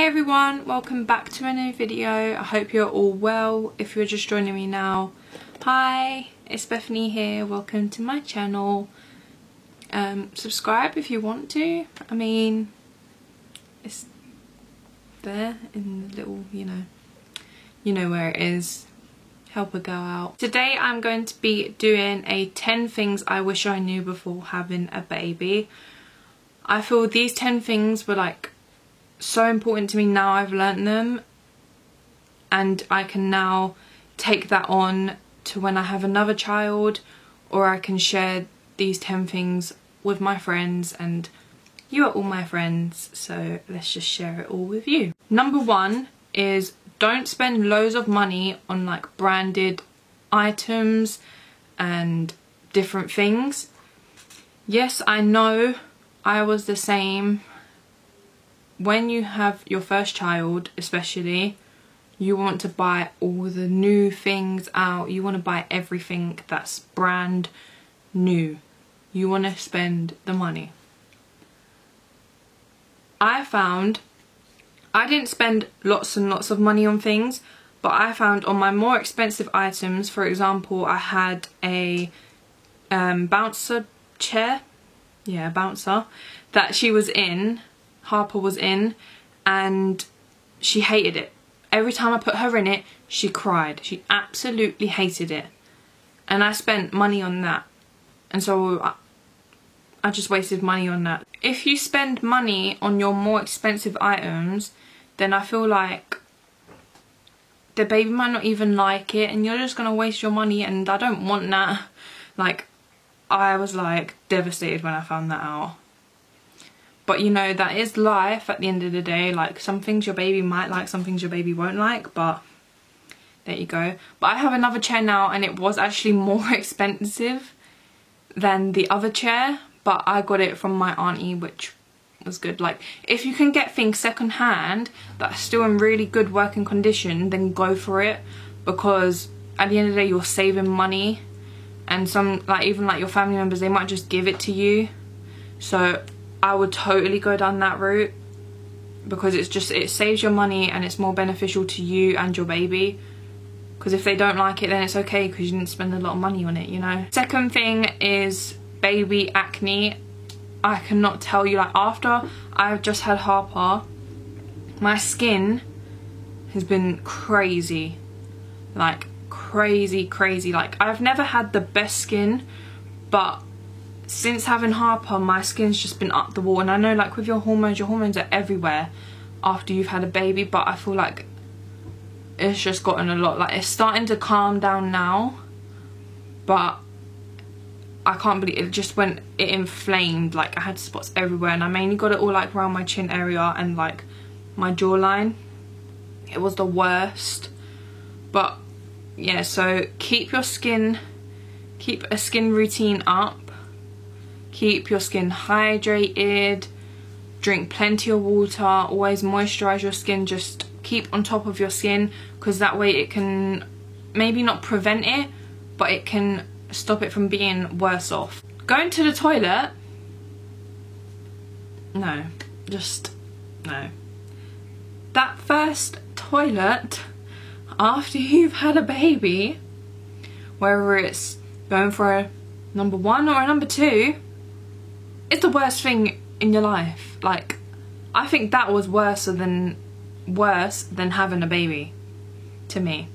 everyone, welcome back to a new video. I hope you're all well. If you're just joining me now, hi, it's Bethany here. Welcome to my channel. Subscribe if you want to. I mean, it's there in the little, you know where it is. Help a girl out. Today I'm going to be doing a 10 things I wish I knew before having a baby. I feel these 10 things were like so important to me. Now I've learnt them and I can now take that on to when I have another child, or I can share these 10 things with my friends, and you are all my friends, so let's just share it all with you. Number 1 is don't spend loads of money on like branded items and different things. Yes, I know, I was the same. When you have your first child especially, you want to buy all the new things out. You want to buy everything that's brand new. You want to spend the money. I found I didn't spend lots and lots of money on things, but I found on my more expensive items, for example, I had a bouncer chair, yeah, a bouncer, that Harper was in, and she hated it. Every time I put her in it, she cried. She absolutely hated it. And I spent money on that. And so I just wasted money on that. If you spend money on your more expensive items, then I feel like the baby might not even like it and you're just gonna waste your money, and I don't want that. Like, I was like devastated when I found that out. But you know, that is life at the end of the day. Like, some things your baby might like, some things your baby won't like, but there you go. But I have another chair now and it was actually more expensive than the other chair, but I got it from my auntie, which was good. Like, if you can get things second hand that are still in really good working condition, then go for it, because at the end of the day you're saving money, and some, like, even like your family members, they might just give it to you. So I would totally go down that route, because it saves your money and it's more beneficial to you and your baby. Because if they don't like it, then it's okay, because you didn't spend a lot of money on it, you know. Second thing is baby acne. I cannot tell you, like, after I've just had Harper, my skin has been crazy. Like, crazy. Like, I've never had the best skin, but since having Harper, my skin's just been up the wall. And I know, like, with your hormones are everywhere after you've had a baby, but I feel like it's just gotten a lot. Like, it's starting to calm down now, but I can't believe it just when it inflamed. Like, I had spots everywhere, and I mainly got it all like around my chin area and like my jawline. It was the worst. But yeah, so keep a skin routine up. Keep your skin hydrated, drink plenty of water, always moisturize your skin. Just keep on top of your skin, because that way it can maybe not prevent it, but it can stop it from being worse off. Going to the toilet, no, just no. That first toilet after you've had a baby, whether it's going for a number 1 or a number 2, it's the worst thing in your life. Like, I think that was worse than having a baby, to me.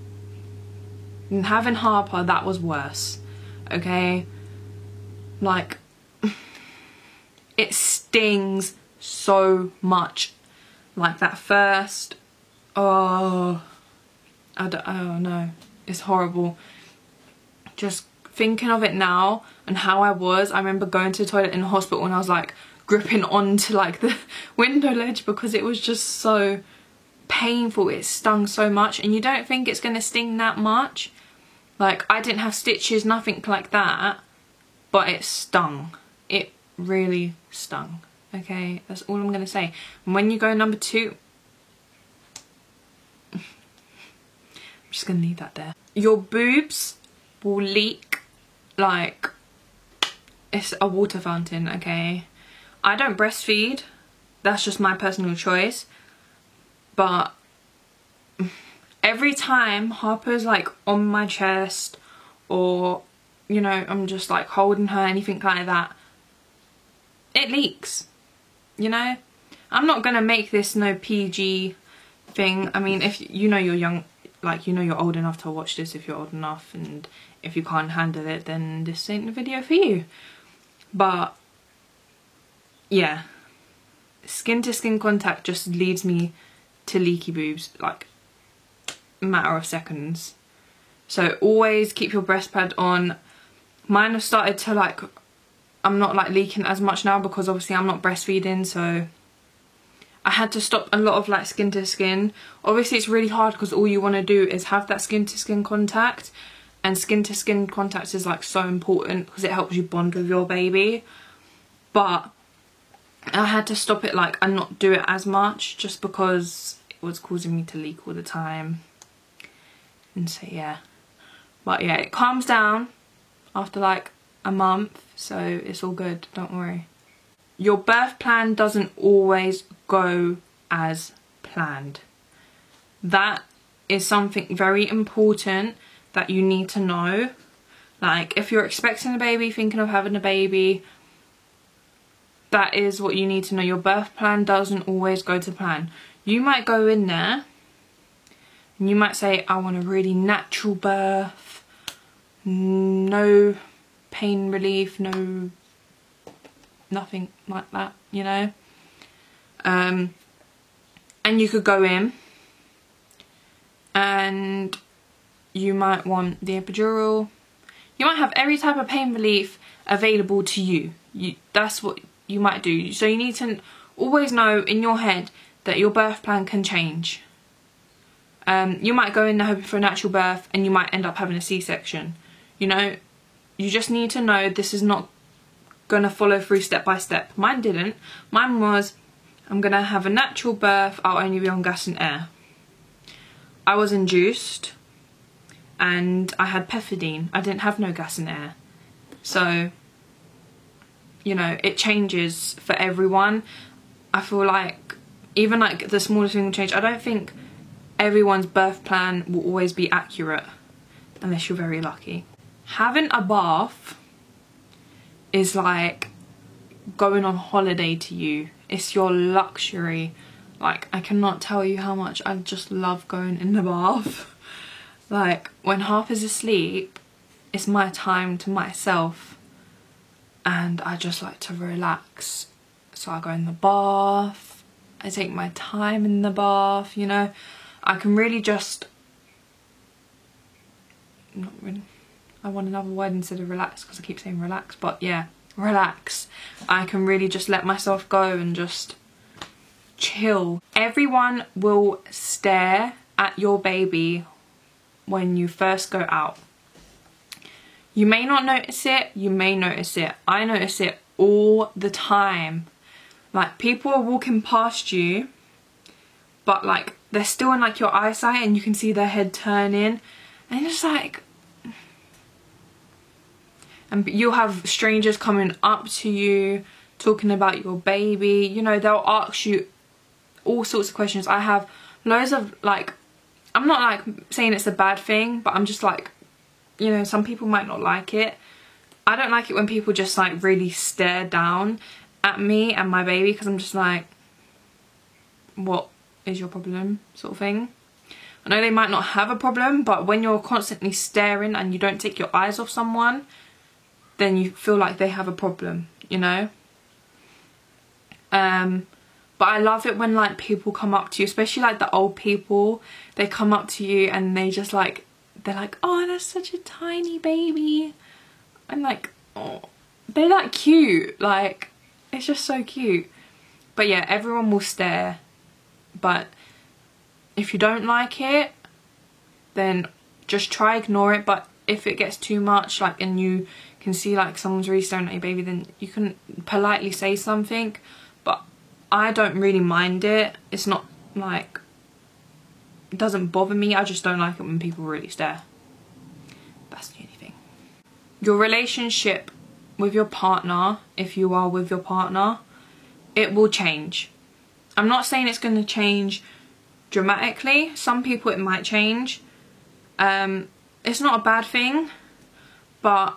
And having Harper, that was worse. Okay, like, it stings so much. Like, that first, oh no, it's horrible. Just thinking of it now and how I remember going to the toilet in the hospital and I was like gripping onto like the window ledge because it was just so painful. It stung so much, and you don't think it's gonna sting that much. Like, I didn't have stitches, nothing like that, but it stung. It really stung. Okay, that's all I'm gonna say. And when you go number 2, I'm just gonna leave that there. Your boobs will leak like it's a water fountain, okay? I don't breastfeed. That's just my personal choice. But every time Harper's like on my chest, or you know, I'm just like holding her, anything like that, it leaks, you know. I'm not gonna make this no PG thing. I mean, if you know you're young, like you know you're old enough to watch this, if you're old enough, and if you can't handle it, then this ain't the video for you. But yeah, skin to skin contact just leads me to leaky boobs, like matter of seconds. So always keep your breast pad on. Mine have started to like, I'm not like leaking as much now because obviously I'm not breastfeeding, so I had to stop a lot of like skin to skin. Obviously it's really hard because all you want to do is have that skin to skin contact, and skin to skin contact is like so important because it helps you bond with your baby. But I had to stop it like and not do it as much just because it was causing me to leak all the time. And so yeah, but yeah, it calms down after like a month, so it's all good, don't worry. Your birth plan doesn't always go as planned. That is something very important that you need to know. Like if you're expecting a baby, thinking of having a baby, that is what you need to know. Your birth plan doesn't always go to plan. You might go in there and you might say, I want a really natural birth, no pain relief, no nothing like that, you know. And you could go in and you might want the epidural. You might have every type of pain relief available to you. That's what you might do. So you need to always know in your head that your birth plan can change. You might go in there hoping for a natural birth and you might end up having a C-section. You know, you just need to know this is not gonna follow through step by step. Mine didn't. Mine was, I'm gonna have a natural birth, I'll only be on gas and air. I was induced and I had pethidine. I didn't have no gas and air. So, you know, it changes for everyone. I feel like even like the smallest thing will change. I don't think everyone's birth plan will always be accurate unless you're very lucky. Having a bath is like going on holiday to you. It's your luxury. Like, I cannot tell you how much I just love going in the bath. Like, when Harper's asleep, it's my time to myself and I just like to relax. So I go in the bath, I take my time in the bath, you know. I can really just, not really, I want another word instead of relax because I keep saying relax, but yeah, relax. I can really just let myself go and just chill. Everyone will stare at your baby when you first go out. You may not notice it, you may notice it. I notice it all the time. Like, people are walking past you, but like they're still in like your eyesight and you can see their head turning, and you're just like, and you'll have strangers coming up to you talking about your baby, you know, they'll ask you all sorts of questions. I have loads of like, I'm not like saying it's a bad thing, but I'm just like, you know, some people might not like it. I don't like it when people just like really stare down at me and my baby, because I'm just like, what is your problem, sort of thing. I know they might not have a problem, but when you're constantly staring and you don't take your eyes off someone, then you feel like they have a problem, you know. But I love it when like people come up to you, especially like the old people. They come up to you and they just like, they're like, oh, that's such a tiny baby. I'm like, oh, they're like cute, like it's just so cute. But yeah, everyone will stare, but if you don't like it, then just try ignore it. But if it gets too much, like, and you can see like someone's really staring at your baby, then you can politely say something. But I don't really mind it. It's not like, it doesn't bother me. I just don't like it when people really stare. That's the only thing. Your relationship with your partner, if you are with your partner, it will change. I'm not saying it's going to change dramatically. Some people it might change. It's not a bad thing, but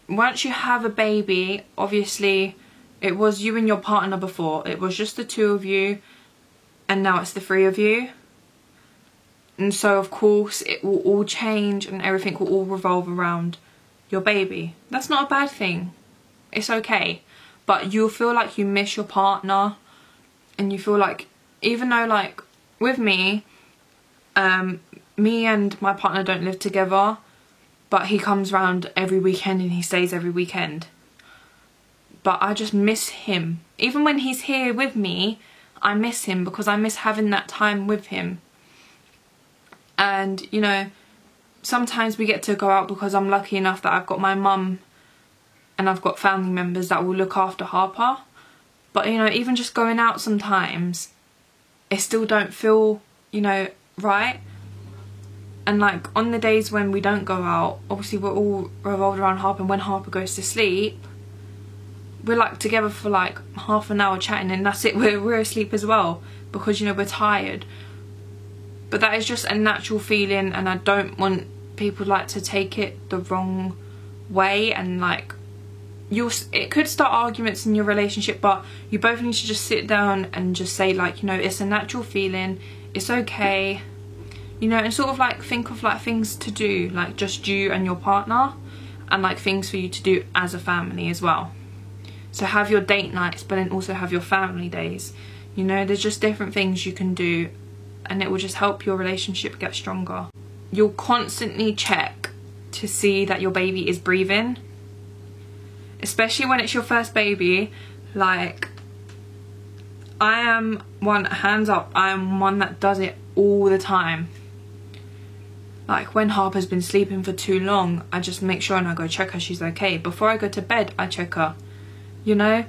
once you have a baby, obviously it was you and your partner before. It was just the two of you, and now it's the three of you. And so of course it will all change and everything will all revolve around your baby. That's not a bad thing. It's okay. But you'll feel like you miss your partner, and you feel like, even though like with me, me and my partner don't live together, but he comes round every weekend and he stays every weekend. But I just miss him. Even when he's here with me, I miss him because I miss having that time with him. And, you know, sometimes we get to go out because I'm lucky enough that I've got my mum and I've got family members that will look after Harper. But, you know, even just going out sometimes, it still don't feel, you know, right. And like on the days when we don't go out, obviously we're all revolved around Harper, and when Harper goes to sleep, we're like together for like half an hour chatting, and that's it. We're asleep as well because, you know, we're tired. But that is just a natural feeling, and I don't want people like to take it the wrong way, and like it could start arguments in your relationship, but you both need to just sit down and just say like, you know, it's a natural feeling, it's okay, you know, and sort of like think of like things to do, like just you and your partner, and like things for you to do as a family as well. So have your date nights, but then also have your family days. You know, there's just different things you can do, and it will just help your relationship get stronger. You'll constantly check to see that your baby is breathing, especially when it's your first baby. Like, I am one, hands up, I am one that does it all the time. Like when Harper's been sleeping for too long, I just make sure and I go check her she's okay. Before I go to bed, I check her. You know,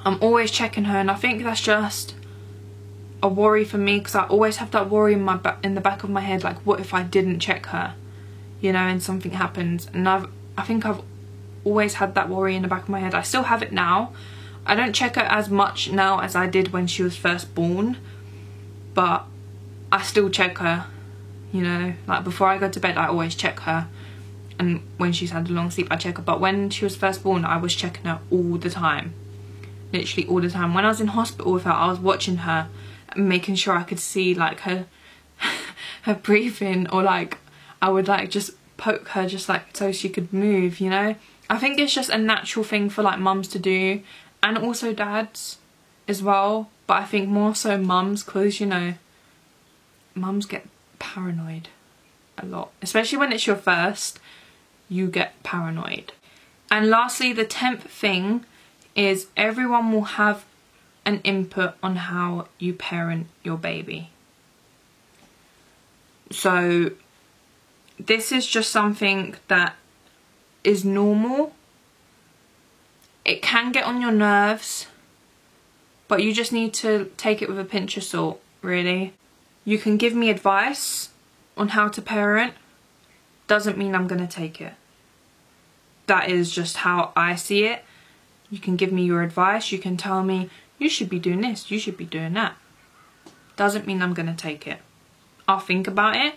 I'm always checking her, and I think that's just a worry for me, because I always have that worry in the back of my head, like what if I didn't check her, you know, and something happens. And I think I've always had that worry in the back of my head. I still have it now. I don't check her as much now as I did when she was first born, but I still check her, you know, like before I go to bed I always check her, and when she's had a long sleep I check her. But when she was first born, I was checking her all the time, literally all the time. When I was in hospital with her, I was watching her and making sure I could see like her her breathing, or like I would like just poke her just like so she could move, you know. I think it's just a natural thing for like mums to do, and also dads as well, but I think more so mums, because, you know, mums get paranoid a lot, especially when it's your first. You get paranoid. And lastly, the 10th thing is everyone will have an input on how you parent your baby. So this is just something that is normal. It can get on your nerves, but you just need to take it with a pinch of salt, really. You can give me advice on how to parent, doesn't mean I'm gonna take it. That is just how I see it. You can give me your advice, you can tell me you should be doing this, you should be doing that. Doesn't mean I'm gonna take it. I'll think about it,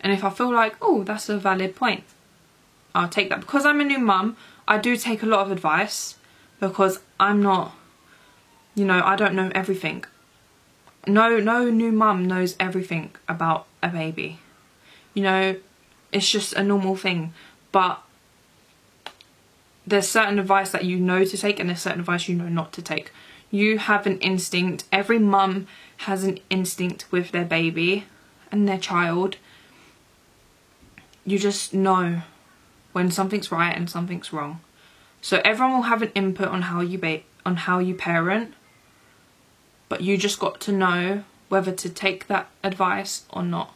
and if I feel like, oh, that's a valid point, I'll take that. Because I'm a new mum, I do take a lot of advice, because I'm not, you know, I don't know everything. No new mum knows everything about a baby. You know, it's just a normal thing. But there's certain advice that you know to take, and there's certain advice you know not to take. You have an instinct. Every mum has an instinct with their baby and their child. You just know when something's right and something's wrong. So everyone will have an input on how you parent, but you just got to know whether to take that advice or not.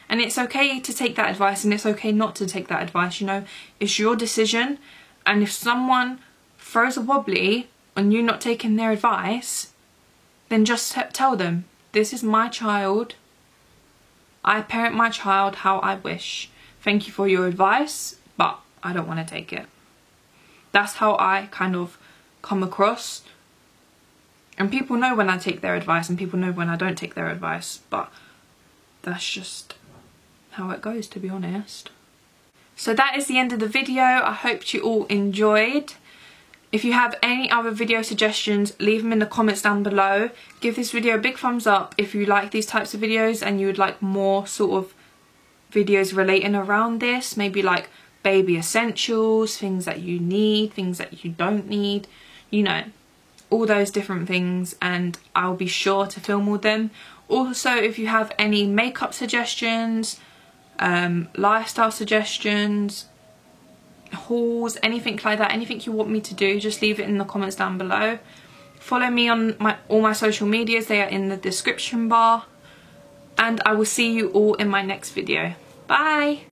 And it's okay to take that advice, and it's okay not to take that advice, you know. It's your decision, and if someone throws a wobbly on you not taking their advice, then just tell them, this is my child. I parent my child how I wish. Thank you for your advice, but I don't want to take it. That's how I kind of come across. And people know when I take their advice and people know when I don't take their advice, but that's just how it goes, to be honest. So that is the end of the video. I hope you all enjoyed. If you have any other video suggestions, leave them in the comments down below. Give this video a big thumbs up if you like these types of videos and you would like more sort of videos relating around this. Maybe like baby essentials, things that you need, things that you don't need, you know, all those different things, and I'll be sure to film all them. Also, if you have any makeup suggestions, lifestyle suggestions, hauls, anything like that, anything you want me to do, just leave it in the comments down below. Follow me on all my social medias, they are in the description bar, and I will see you all in my next video. Bye!